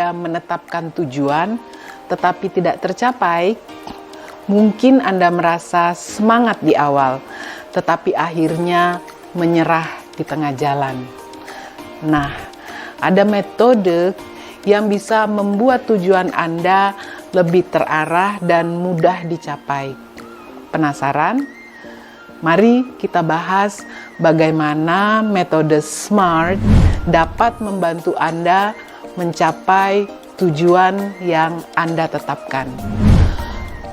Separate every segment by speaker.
Speaker 1: Anda menetapkan tujuan tetapi tidak tercapai, mungkin Anda merasa semangat di awal, tetapi akhirnya menyerah di tengah jalan. Nah, ada metode yang bisa membuat tujuan Anda lebih terarah dan mudah dicapai. Penasaran? Mari kita bahas bagaimana metode SMART dapat membantu Anda mencapai tujuan yang Anda tetapkan.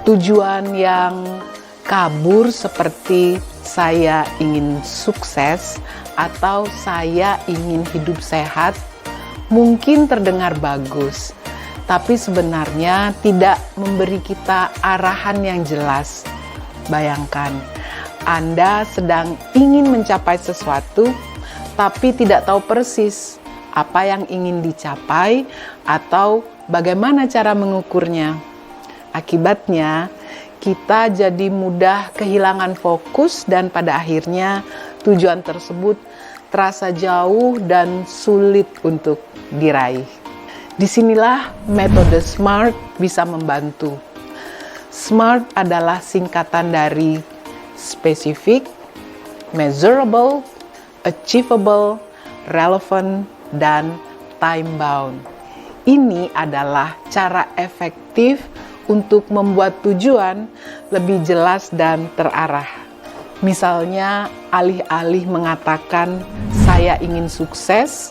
Speaker 1: Tujuan yang kabur seperti saya ingin sukses atau saya ingin hidup sehat mungkin terdengar bagus, tapi sebenarnya tidak memberi kita arahan yang jelas. Bayangkan, Anda sedang ingin mencapai sesuatu, tapi tidak tahu persis apa yang ingin dicapai atau bagaimana cara mengukurnya. Akibatnya, kita jadi mudah kehilangan fokus dan pada akhirnya tujuan tersebut terasa jauh dan sulit untuk diraih. Disinilah metode SMART bisa membantu. SMART adalah singkatan dari specific, measurable, achievable, relevant, dan time-bound. Ini adalah cara efektif untuk membuat tujuan lebih jelas dan terarah. Misalnya, alih-alih mengatakan saya ingin sukses,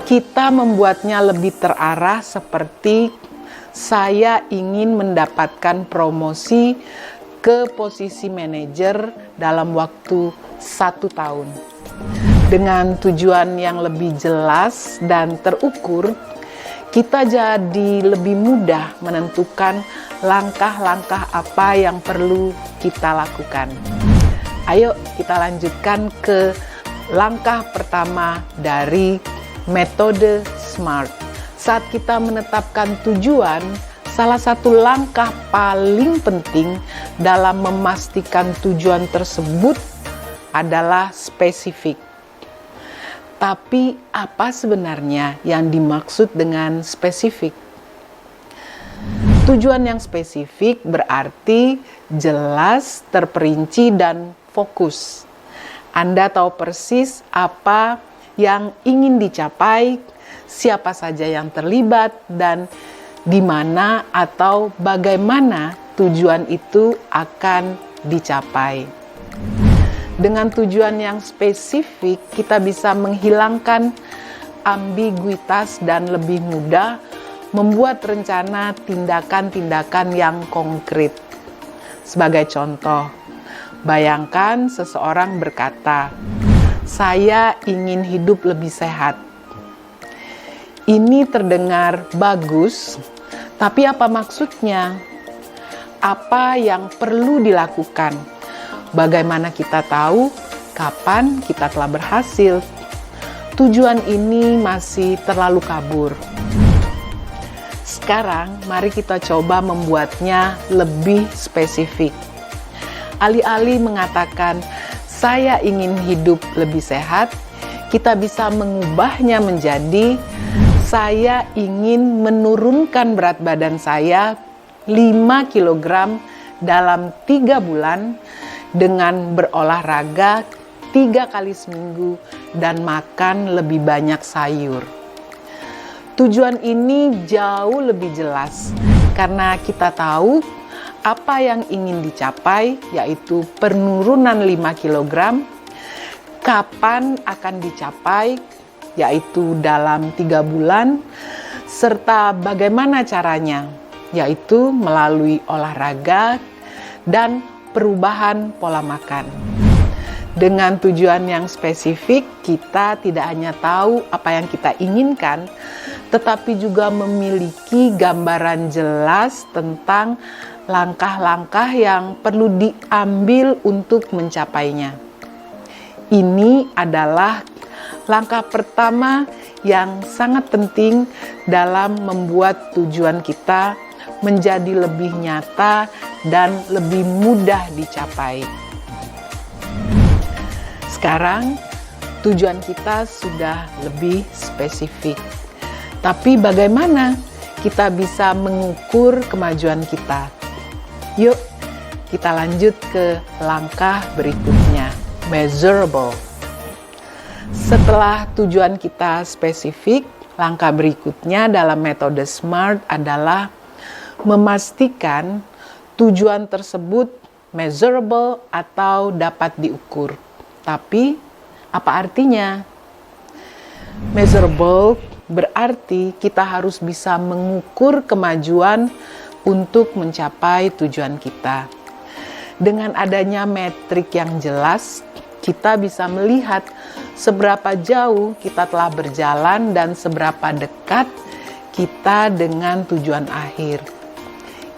Speaker 1: kita membuatnya lebih terarah seperti saya ingin mendapatkan promosi ke posisi manajer dalam waktu 1 tahun. Dengan tujuan yang lebih jelas dan terukur, kita jadi lebih mudah menentukan langkah-langkah apa yang perlu kita lakukan. Ayo kita lanjutkan ke langkah pertama dari metode SMART. Saat kita menetapkan tujuan, salah satu langkah paling penting dalam memastikan tujuan tersebut adalah spesifik. Tapi apa sebenarnya yang dimaksud dengan spesifik? Tujuan yang spesifik berarti jelas, terperinci, dan fokus. Anda tahu persis apa yang ingin dicapai, siapa saja yang terlibat, dan di mana atau bagaimana tujuan itu akan dicapai. Dengan tujuan yang spesifik, kita bisa menghilangkan ambiguitas dan lebih mudah membuat rencana tindakan-tindakan yang konkret. Sebagai contoh, bayangkan seseorang berkata, "Saya ingin hidup lebih sehat." Ini terdengar bagus, tapi apa maksudnya? Apa yang perlu dilakukan? Bagaimana kita tahu kapan kita telah berhasil? Tujuan ini masih terlalu kabur. Sekarang, mari kita coba membuatnya lebih spesifik. Alih-alih mengatakan, "Saya ingin hidup lebih sehat," kita bisa mengubahnya menjadi, "Saya ingin menurunkan berat badan saya 5 kg dalam 3 bulan dengan berolahraga 3 kali seminggu dan makan lebih banyak sayur." Tujuan ini jauh lebih jelas karena kita tahu apa yang ingin dicapai, yaitu penurunan 5 kg, kapan akan dicapai, yaitu dalam 3 bulan, serta bagaimana caranya, yaitu melalui olahraga dan perubahan pola makan. Dengan tujuan yang spesifik, kita tidak hanya tahu apa yang kita inginkan, tetapi juga memiliki gambaran jelas tentang langkah-langkah yang perlu diambil untuk mencapainya. Ini adalah langkah pertama yang sangat penting dalam membuat tujuan kita menjadi lebih nyata dan lebih mudah dicapai. Sekarang, tujuan kita sudah lebih spesifik. Tapi bagaimana kita bisa mengukur kemajuan kita. Yuk, kita lanjut ke langkah berikutnya, measurable. Setelah tujuan kita spesifik, langkah berikutnya dalam metode SMART adalah memastikan tujuan tersebut measurable atau dapat diukur. Tapi, apa artinya? Measurable berarti kita harus bisa mengukur kemajuan untuk mencapai tujuan kita. Dengan adanya metrik yang jelas, kita bisa melihat seberapa jauh kita telah berjalan dan seberapa dekat kita dengan tujuan akhir.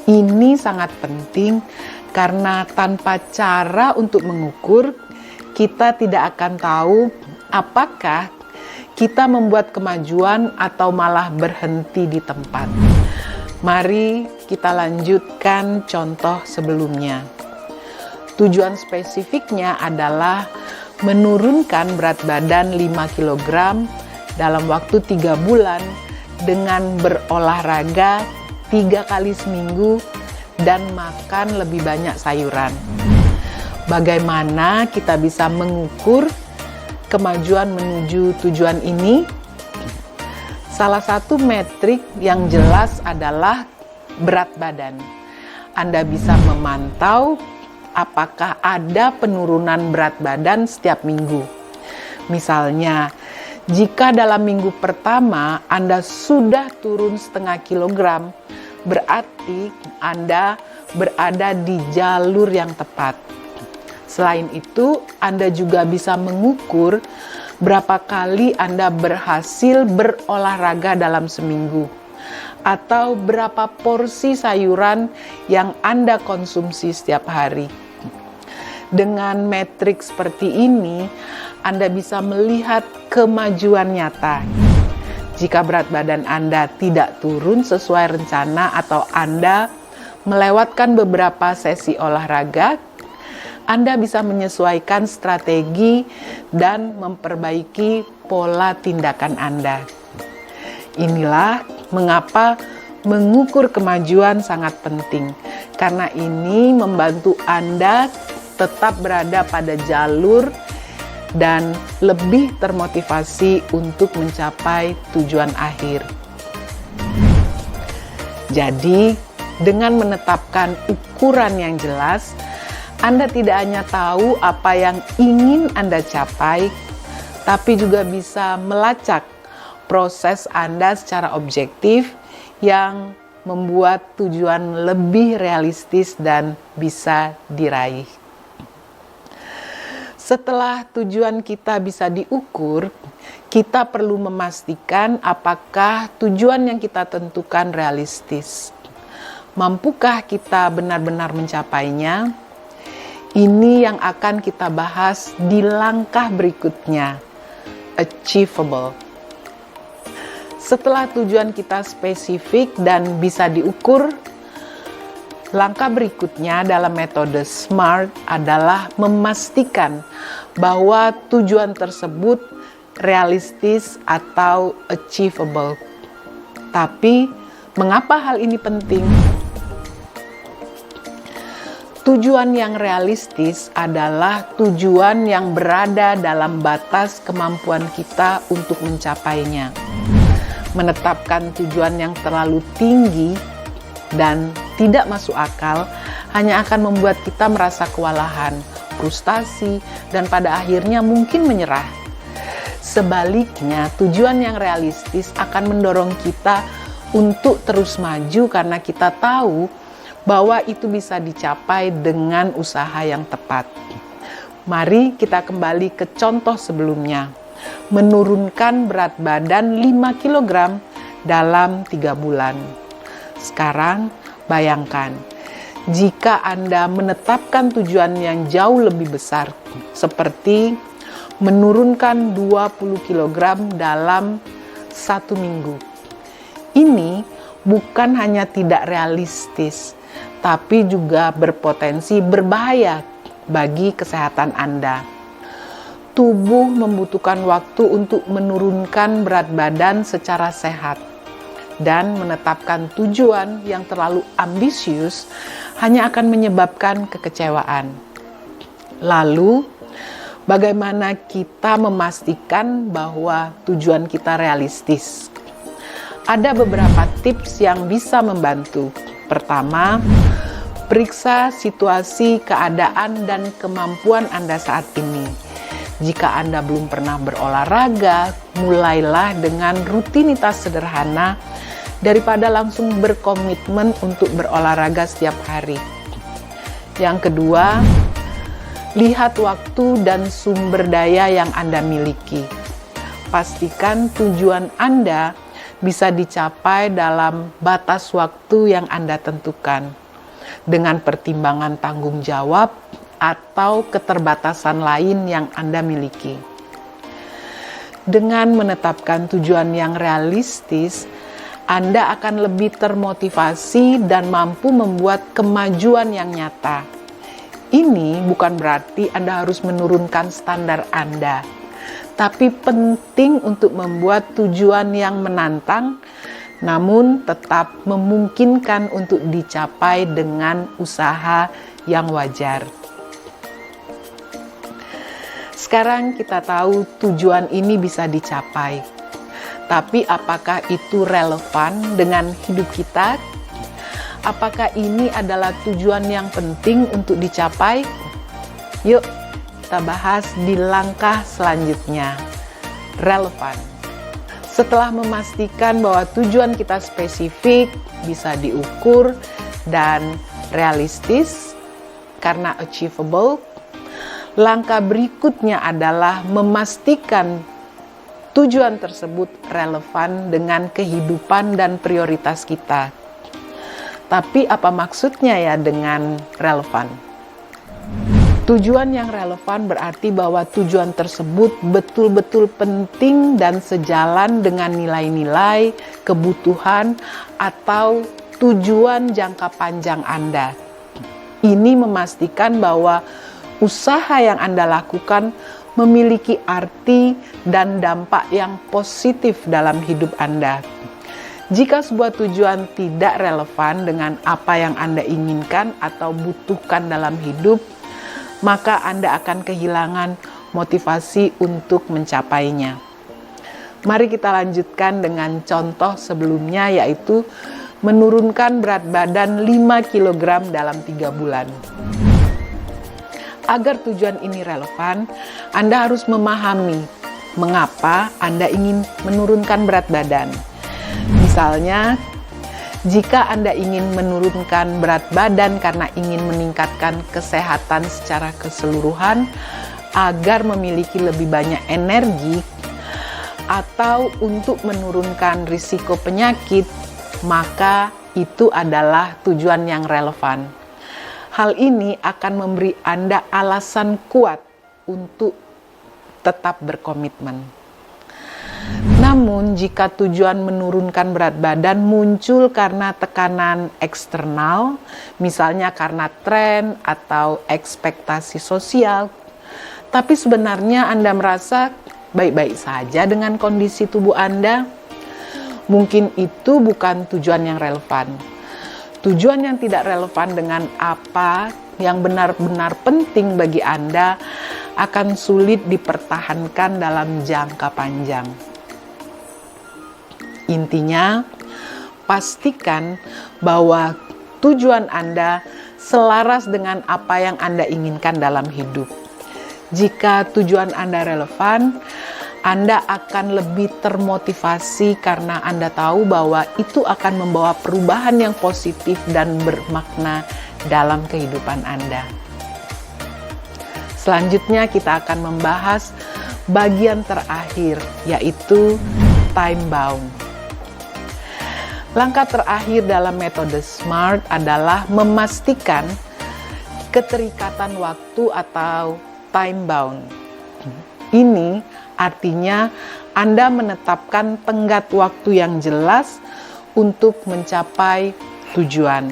Speaker 1: Ini sangat penting karena tanpa cara untuk mengukur, kita tidak akan tahu apakah kita membuat kemajuan atau malah berhenti di tempat. Mari kita lanjutkan contoh sebelumnya. Tujuan spesifiknya adalah menurunkan berat badan 5 kg dalam waktu 3 bulan dengan berolahraga 3 kali seminggu dan makan lebih banyak sayuran. Bagaimana kita bisa mengukur kemajuan menuju tujuan ini? Salah satu metrik yang jelas adalah berat badan. Anda bisa memantau apakah ada penurunan berat badan setiap minggu. Misalnya, jika dalam minggu pertama Anda sudah turun setengah kilogram, berarti Anda berada di jalur yang tepat. Selain itu, Anda juga bisa mengukur berapa kali Anda berhasil berolahraga dalam seminggu, atau berapa porsi sayuran yang Anda konsumsi setiap hari. Dengan metrik seperti ini, Anda bisa melihat kemajuan nyata. Jika berat badan Anda tidak turun sesuai rencana atau Anda melewatkan beberapa sesi olahraga, Anda bisa menyesuaikan strategi dan memperbaiki pola tindakan Anda. Inilah mengapa mengukur kemajuan sangat penting, karena ini membantu Anda tetap berada pada jalur dan lebih termotivasi untuk mencapai tujuan akhir. Jadi, dengan menetapkan ukuran yang jelas, Anda tidak hanya tahu apa yang ingin Anda capai, tapi juga bisa melacak proses Anda secara objektif yang membuat tujuan lebih realistis dan bisa diraih. Setelah tujuan kita bisa diukur, kita perlu memastikan apakah tujuan yang kita tentukan realistis. Mampukah kita benar-benar mencapainya? Ini yang akan kita bahas di langkah berikutnya, achievable. Setelah tujuan kita spesifik dan bisa diukur, langkah berikutnya dalam metode SMART adalah memastikan bahwa tujuan tersebut realistis atau achievable. Tapi, mengapa hal ini penting? Tujuan yang realistis adalah tujuan yang berada dalam batas kemampuan kita untuk mencapainya. Menetapkan tujuan yang terlalu tinggi dan tidak masuk akal hanya akan membuat kita merasa kewalahan, frustasi, dan pada akhirnya mungkin menyerah. Sebaliknya, tujuan yang realistis akan mendorong kita untuk terus maju karena kita tahu bahwa itu bisa dicapai dengan usaha yang tepat. Mari kita kembali ke contoh sebelumnya. Menurunkan berat badan 5 kg dalam 3 bulan. Sekarang, bayangkan, jika Anda menetapkan tujuan yang jauh lebih besar, seperti menurunkan 20 kg dalam 1 minggu. Ini bukan hanya tidak realistis, tapi juga berpotensi berbahaya bagi kesehatan Anda. Tubuh membutuhkan waktu untuk menurunkan berat badan secara sehat. dan menetapkan tujuan yang terlalu ambisius hanya akan menyebabkan kekecewaan. Lalu, bagaimana kita memastikan bahwa tujuan kita realistis? Ada beberapa tips yang bisa membantu. Pertama, periksa situasi, keadaan, dan kemampuan Anda saat ini. Jika Anda belum pernah berolahraga, mulailah dengan rutinitas sederhana daripada langsung berkomitmen untuk berolahraga setiap hari. Yang kedua, lihat waktu dan sumber daya yang Anda miliki. Pastikan tujuan Anda bisa dicapai dalam batas waktu yang Anda tentukan, dengan pertimbangan tanggung jawab atau keterbatasan lain yang Anda miliki. Dengan menetapkan tujuan yang realistis, Anda akan lebih termotivasi dan mampu membuat kemajuan yang nyata. Ini bukan berarti Anda harus menurunkan standar Anda, tapi penting untuk membuat tujuan yang menantang, namun tetap memungkinkan untuk dicapai dengan usaha yang wajar. Sekarang kita tahu tujuan ini bisa dicapai, tapi apakah itu relevan dengan hidup kita? Apakah ini adalah tujuan yang penting untuk dicapai? Yuk, kita bahas di langkah selanjutnya. Relevan. Setelah memastikan bahwa tujuan kita spesifik, bisa diukur, dan realistis karena achievable, langkah berikutnya adalah memastikan tujuan tersebut relevan dengan kehidupan dan prioritas kita. Tapi apa maksudnya ya dengan relevan? Tujuan yang relevan berarti bahwa tujuan tersebut betul-betul penting dan sejalan dengan nilai-nilai, kebutuhan, atau tujuan jangka panjang Anda. Ini memastikan bahwa usaha yang Anda lakukan memiliki arti dan dampak yang positif dalam hidup Anda. Jika sebuah tujuan tidak relevan dengan apa yang Anda inginkan atau butuhkan dalam hidup, maka Anda akan kehilangan motivasi untuk mencapainya. Mari kita lanjutkan dengan contoh sebelumnya, yaitu menurunkan berat badan 5 kg dalam 3 bulan. Agar tujuan ini relevan, Anda harus memahami mengapa Anda ingin menurunkan berat badan. Misalnya, jika Anda ingin menurunkan berat badan karena ingin meningkatkan kesehatan secara keseluruhan agar memiliki lebih banyak energi, atau untuk menurunkan risiko penyakit, maka itu adalah tujuan yang relevan. Hal ini akan memberi Anda alasan kuat untuk tetap berkomitmen. Namun, jika tujuan menurunkan berat badan muncul karena tekanan eksternal, misalnya karena tren atau ekspektasi sosial, tapi sebenarnya Anda merasa baik-baik saja dengan kondisi tubuh Anda, mungkin itu bukan tujuan yang relevan. Tujuan yang tidak relevan dengan apa yang benar-benar penting bagi Anda akan sulit dipertahankan dalam jangka panjang. Intinya, pastikan bahwa tujuan Anda selaras dengan apa yang Anda inginkan dalam hidup. Jika tujuan Anda relevan, Anda akan lebih termotivasi karena Anda tahu bahwa itu akan membawa perubahan yang positif dan bermakna dalam kehidupan Anda. Selanjutnya kita akan membahas bagian terakhir, yaitu time bound. Langkah terakhir dalam metode SMART adalah memastikan keterikatan waktu atau time bound. Ini artinya Anda menetapkan tenggat waktu yang jelas untuk mencapai tujuan.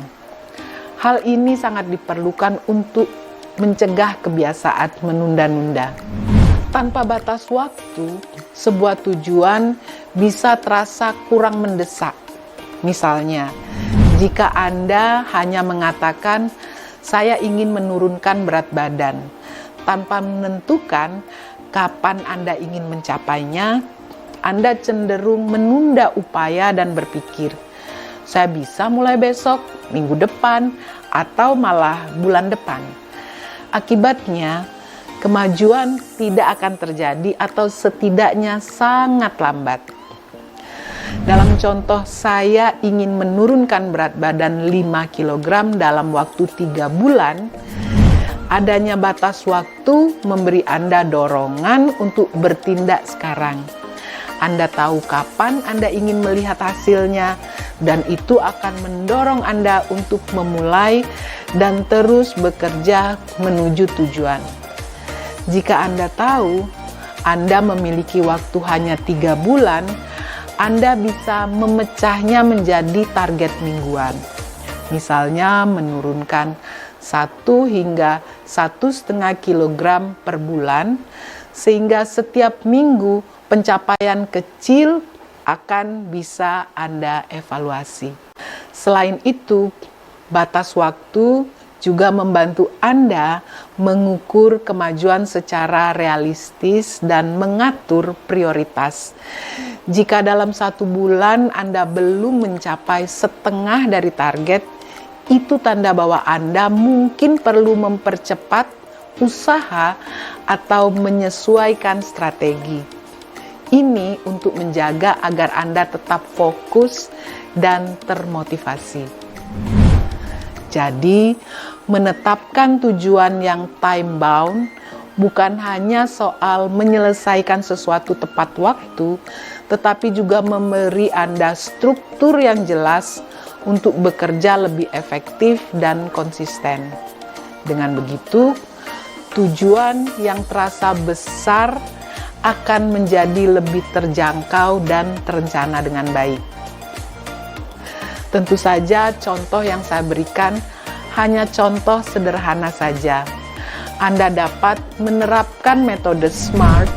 Speaker 1: Hal ini sangat diperlukan untuk mencegah kebiasaan menunda-nunda. Tanpa batas waktu, sebuah tujuan bisa terasa kurang mendesak. Misalnya, jika Anda hanya mengatakan, "Saya ingin menurunkan berat badan," tanpa menentukan kapan Anda ingin mencapainya, Anda cenderung menunda upaya dan berpikir, "Saya bisa mulai besok, minggu depan, atau malah bulan depan." Akibatnya, kemajuan tidak akan terjadi atau setidaknya sangat lambat. Dalam contoh, saya ingin menurunkan berat badan 5 kg dalam waktu 3 bulan. Adanya batas waktu memberi Anda dorongan untuk bertindak sekarang. Anda tahu kapan Anda ingin melihat hasilnya, dan itu akan mendorong Anda untuk memulai dan terus bekerja menuju tujuan. Jika Anda tahu Anda memiliki waktu hanya 3 bulan, Anda bisa memecahnya menjadi target mingguan. Misalnya menurunkan 1 hingga 1,5 kg per bulan, sehingga setiap minggu pencapaian kecil akan bisa Anda evaluasi. Selain itu, batas waktu juga membantu Anda mengukur kemajuan secara realistis dan mengatur prioritas. Jika dalam 1 bulan Anda belum mencapai setengah dari target, itu tanda bahwa Anda mungkin perlu mempercepat usaha atau menyesuaikan strategi. Ini untuk menjaga agar Anda tetap fokus dan termotivasi. Jadi, menetapkan tujuan yang time bound bukan hanya soal menyelesaikan sesuatu tepat waktu, tetapi juga memberi Anda struktur yang jelas untuk bekerja lebih efektif dan konsisten. Dengan begitu, tujuan yang terasa besar akan menjadi lebih terjangkau dan terencana dengan baik. Tentu saja contoh yang saya berikan hanya contoh sederhana saja. Anda dapat menerapkan metode SMART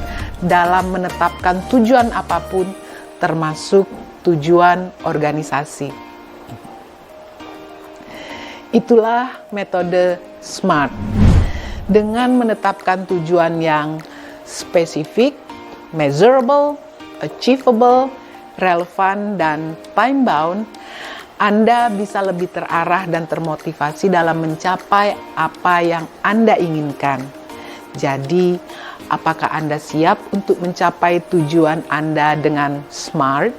Speaker 1: dalam menetapkan tujuan apapun, termasuk tujuan organisasi. Itulah metode SMART. Dengan menetapkan tujuan yang spesifik, measurable, achievable, relevan, dan time-bound, Anda bisa lebih terarah dan termotivasi dalam mencapai apa yang Anda inginkan. Jadi, apakah Anda siap untuk mencapai tujuan Anda dengan SMART?